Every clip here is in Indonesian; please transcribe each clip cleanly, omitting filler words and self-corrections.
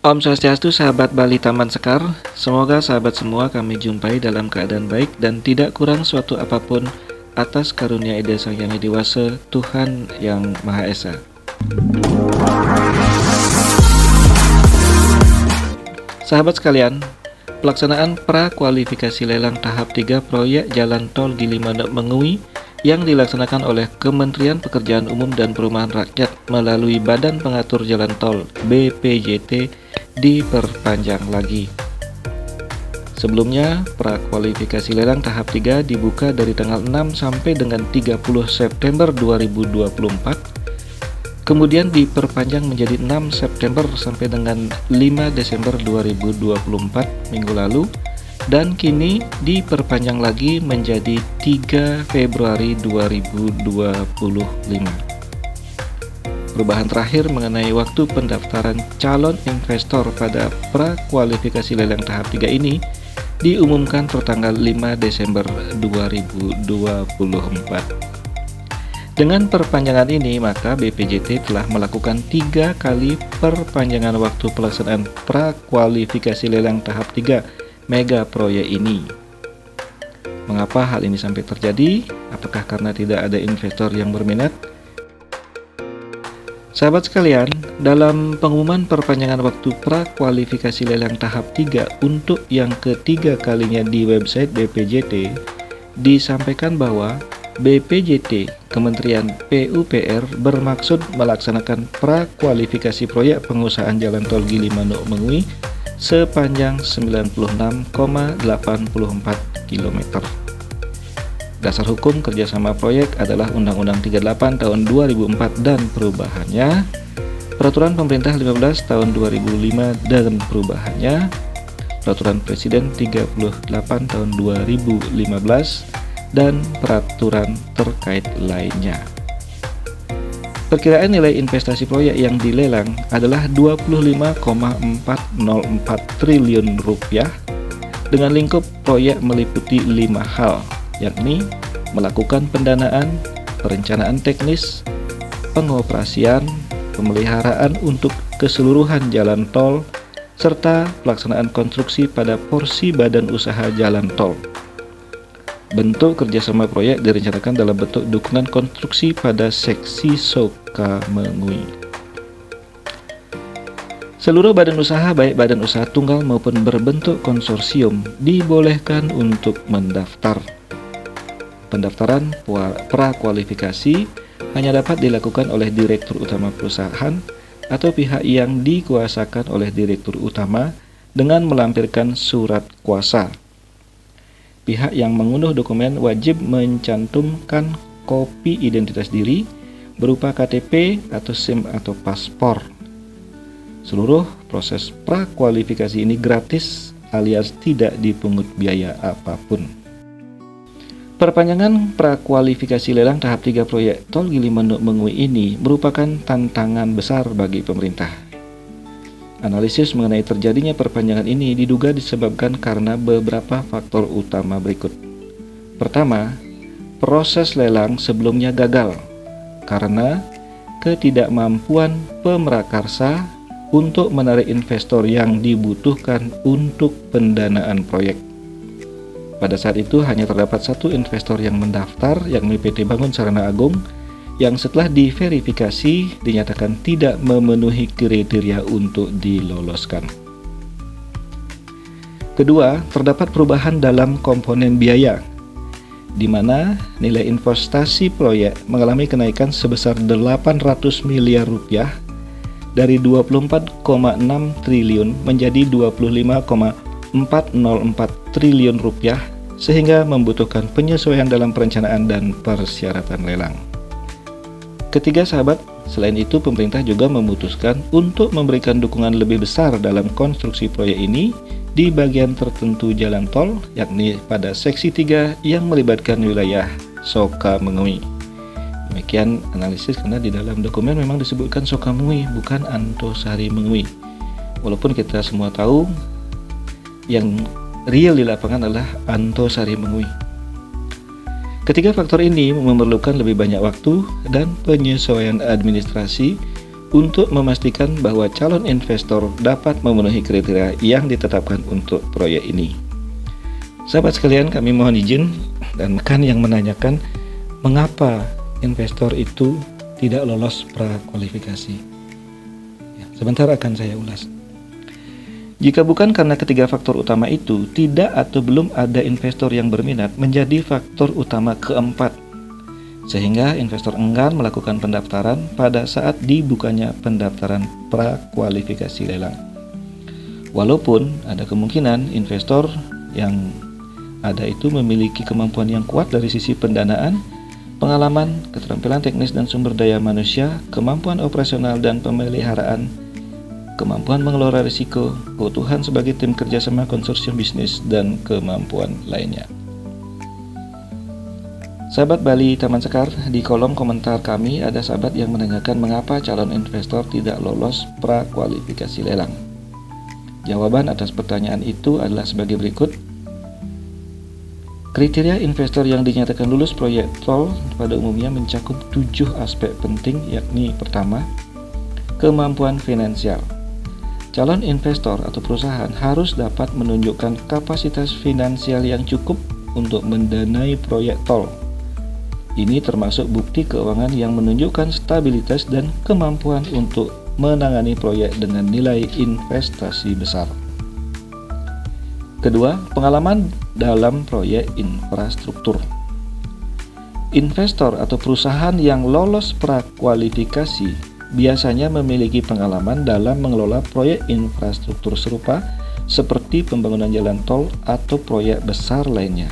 Om Swastiastu, sahabat Bali Taman Sekar. Semoga sahabat semua kami jumpai dalam keadaan baik dan tidak kurang suatu apapun atas karunia Ida Sang Hyang Widi Wasa, Tuhan Yang Maha Esa. Sahabat sekalian, pelaksanaan prakualifikasi lelang tahap 3 proyek Jalan Tol Gili Manuk Mengui yang dilaksanakan oleh Kementerian Pekerjaan Umum dan Perumahan Rakyat melalui Badan Pengatur Jalan Tol BPJT diperpanjang lagi. Sebelumnya, prakualifikasi lelang tahap 3 dibuka dari tanggal 6 sampai dengan 30 September 2024, kemudian diperpanjang menjadi 6 September sampai dengan 5 Desember 2024 minggu lalu, dan kini diperpanjang lagi menjadi 3 Februari 2025. Perubahan terakhir mengenai waktu pendaftaran calon investor pada prakualifikasi lelang tahap 3 ini diumumkan pertanggal 5 Desember 2024. Dengan perpanjangan ini, maka BPJT telah melakukan 3 kali perpanjangan waktu pelaksanaan prakualifikasi lelang tahap 3 mega proyek ini. Mengapa hal ini sampai terjadi? Apakah karena tidak ada investor yang berminat? Sahabat sekalian, dalam pengumuman perpanjangan waktu prakualifikasi lelang tahap 3 untuk yang ketiga kalinya di website BPJT, disampaikan bahwa BPJT Kementerian PUPR bermaksud melaksanakan prakualifikasi proyek pengusahaan Jalan Tol Gili Manuk Mengui sepanjang 96,84 km. Dasar hukum kerjasama proyek adalah Undang-Undang 38 tahun 2004 dan perubahannya, Peraturan Pemerintah 15 tahun 2005 dan perubahannya, Peraturan Presiden 38 tahun 2015 dan peraturan terkait lainnya. Perkiraan nilai investasi proyek yang dilelang adalah 25,404 triliun rupiah dengan lingkup proyek meliputi 5 hal, yakni melakukan pendanaan, perencanaan teknis, pengoperasian, pemeliharaan untuk keseluruhan jalan tol, serta pelaksanaan konstruksi pada porsi badan usaha jalan tol. Bentuk kerjasama proyek direncanakan dalam bentuk dukungan konstruksi pada seksi Soka Mengui. Seluruh badan usaha, baik badan usaha tunggal maupun berbentuk konsorsium, dibolehkan untuk mendaftar. Pendaftaran prakualifikasi hanya dapat dilakukan oleh Direktur Utama perusahaan atau pihak yang dikuasakan oleh Direktur Utama dengan melampirkan surat kuasa. Pihak yang mengunduh dokumen wajib mencantumkan kopi identitas diri berupa KTP atau SIM atau paspor. Seluruh proses prakualifikasi ini gratis alias tidak dipungut biaya apapun. Perpanjangan prakualifikasi lelang tahap 3 proyek Tol Gili Manuk Mengui ini merupakan tantangan besar bagi pemerintah. Analisis mengenai terjadinya perpanjangan ini diduga disebabkan karena beberapa faktor utama berikut. Pertama, proses lelang sebelumnya gagal karena ketidakmampuan pemrakarsa untuk menarik investor yang dibutuhkan untuk pendanaan proyek. Pada saat itu hanya terdapat satu investor yang mendaftar, yakni PT Bangun Sarana Agung, yang setelah diverifikasi dinyatakan tidak memenuhi kriteria untuk diloloskan. Kedua, terdapat perubahan dalam komponen biaya, di mana nilai investasi proyek mengalami kenaikan sebesar 800 miliar rupiah dari 24,6 triliun menjadi 25,404 triliun rupiah, sehingga membutuhkan penyesuaian dalam perencanaan dan persyaratan lelang. Ketiga sahabat, selain itu pemerintah juga memutuskan untuk memberikan dukungan lebih besar dalam konstruksi proyek ini di bagian tertentu jalan tol, yakni pada seksi 3 yang melibatkan wilayah Soka Mengui. Demikian analisis karena di dalam dokumen memang disebutkan Soka Mengui, bukan Antosari Mengui. Walaupun kita semua tahu yang real di lapangan adalah Antosari Mengui. Ketiga faktor ini memerlukan lebih banyak waktu dan penyesuaian administrasi untuk memastikan bahwa calon investor dapat memenuhi kriteria yang ditetapkan untuk proyek ini. Sahabat sekalian, kami mohon izin dan rekan yang menanyakan mengapa investor itu tidak lolos prakualifikasi. Sebentar akan saya ulas. Jika bukan karena ketiga faktor utama itu, tidak atau belum ada investor yang berminat menjadi faktor utama keempat, sehingga investor enggan melakukan pendaftaran pada saat dibukanya pendaftaran prakualifikasi lelang. Walaupun ada kemungkinan investor yang ada itu memiliki kemampuan yang kuat dari sisi pendanaan, pengalaman, keterampilan teknis dan sumber daya manusia, kemampuan operasional dan pemeliharaan, kemampuan mengelola risiko, keutuhan sebagai tim kerjasama konsorsium bisnis, dan kemampuan lainnya. Sahabat Bali Taman Sekar, di kolom komentar kami ada sahabat yang menanyakan mengapa calon investor tidak lolos prakualifikasi lelang. Jawaban atas pertanyaan itu adalah sebagai berikut. Kriteria investor yang dinyatakan lulus proyek tol pada umumnya mencakup 7 aspek penting, yakni pertama, kemampuan finansial. Calon investor atau perusahaan harus dapat menunjukkan kapasitas finansial yang cukup untuk mendanai proyek tol. Ini termasuk bukti keuangan yang menunjukkan stabilitas dan kemampuan untuk menangani proyek dengan nilai investasi besar. Kedua, pengalaman dalam proyek infrastruktur. Investor atau perusahaan yang lolos prakualifikasi biasanya memiliki pengalaman dalam mengelola proyek infrastruktur serupa seperti pembangunan jalan tol atau proyek besar lainnya.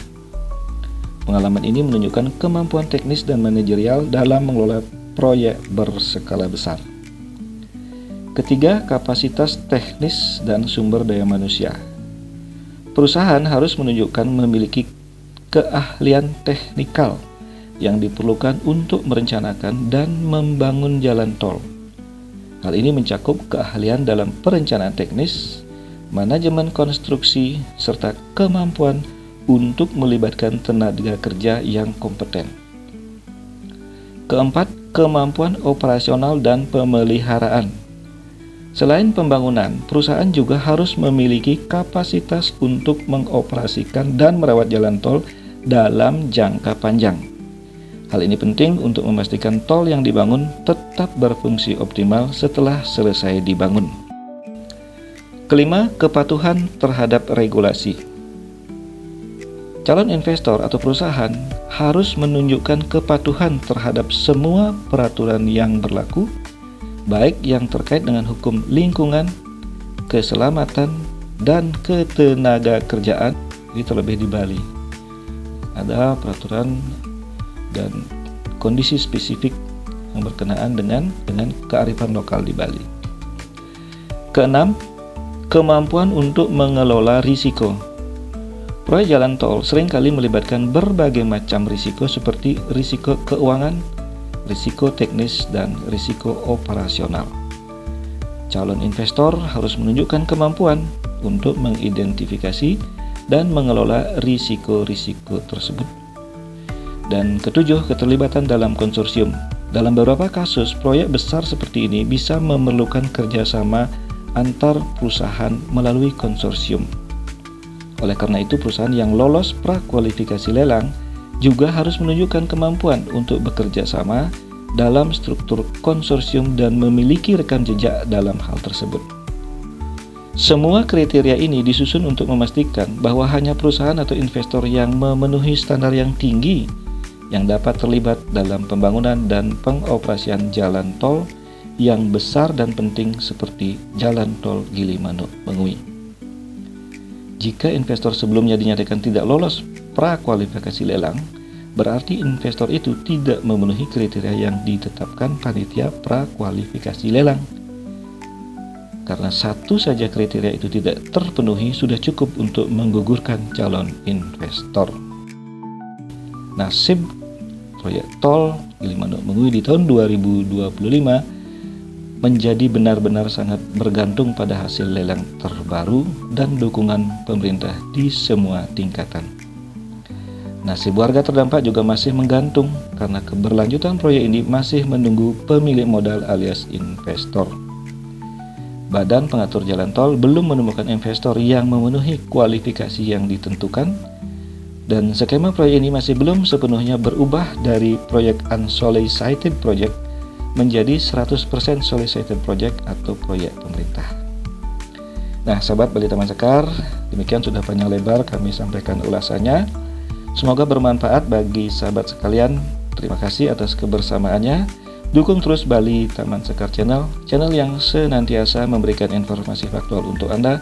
Pengalaman ini menunjukkan kemampuan teknis dan manajerial dalam mengelola proyek berskala besar. Ketiga, kapasitas teknis dan sumber daya manusia. Perusahaan harus menunjukkan memiliki keahlian teknikal yang diperlukan untuk merencanakan dan membangun jalan tol. Hal ini mencakup keahlian dalam perencanaan teknis, manajemen konstruksi, serta kemampuan untuk melibatkan tenaga kerja yang kompeten. Keempat, kemampuan operasional dan pemeliharaan. Selain pembangunan, perusahaan juga harus memiliki kapasitas untuk mengoperasikan dan merawat jalan tol dalam jangka panjang. Hal ini penting untuk memastikan tol yang dibangun tetap berfungsi optimal setelah selesai dibangun. Kelima, kepatuhan terhadap regulasi. Calon investor atau perusahaan harus menunjukkan kepatuhan terhadap semua peraturan yang berlaku, baik yang terkait dengan hukum lingkungan, keselamatan, dan ketenaga kerjaan. Ini terlebih di Bali. Ada peraturan dan kondisi spesifik yang berkenaan dengan kearifan lokal di Bali. Keenam, kemampuan untuk mengelola risiko. Proyek jalan tol seringkali melibatkan berbagai macam risiko seperti risiko keuangan, risiko teknis, dan risiko operasional. Calon investor harus menunjukkan kemampuan untuk mengidentifikasi dan mengelola risiko-risiko tersebut. Dan ketujuh, keterlibatan dalam konsorsium. Dalam beberapa kasus, proyek besar seperti ini bisa memerlukan kerjasama antar perusahaan melalui konsorsium. Oleh karena itu, perusahaan yang lolos prakualifikasi lelang juga harus menunjukkan kemampuan untuk bekerja sama dalam struktur konsorsium dan memiliki rekam jejak dalam hal tersebut. Semua kriteria ini disusun untuk memastikan bahwa hanya perusahaan atau investor yang memenuhi standar yang tinggi yang dapat terlibat dalam pembangunan dan pengoperasian jalan tol yang besar dan penting seperti jalan tol Gilimanuk-Mengui. Jika investor sebelumnya dinyatakan tidak lolos prakualifikasi lelang, berarti investor itu tidak memenuhi kriteria yang ditetapkan panitia prakualifikasi lelang. Karena satu saja kriteria itu tidak terpenuhi, sudah cukup untuk menggugurkan calon investor. Nasib proyek tol Gilimanuk-Mengui di tahun 2025 menjadi benar-benar sangat bergantung pada hasil lelang terbaru dan dukungan pemerintah di semua tingkatan. Nasib warga terdampak juga masih menggantung karena keberlanjutan proyek ini masih menunggu pemilik modal alias investor. Badan Pengatur Jalan Tol belum menemukan investor yang memenuhi kualifikasi yang ditentukan, dan skema proyek ini masih belum sepenuhnya berubah dari proyek unsolicited project menjadi 100% solicited project atau proyek pemerintah. Nah, sahabat Bali Taman Sekar, demikian sudah panjang lebar kami sampaikan ulasannya. Semoga bermanfaat bagi sahabat sekalian. Terima kasih atas kebersamaannya. Dukung terus Bali Taman Sekar channel yang senantiasa memberikan informasi faktual untuk Anda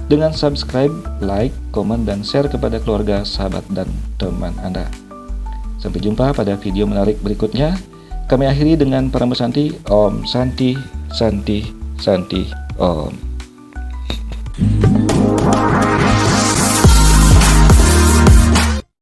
dengan subscribe, like, komen, dan share kepada keluarga, sahabat, dan teman Anda. Sampai jumpa pada video menarik berikutnya. Kami akhiri dengan Paramo Santi, Om Santi, Santi, Santi, Om.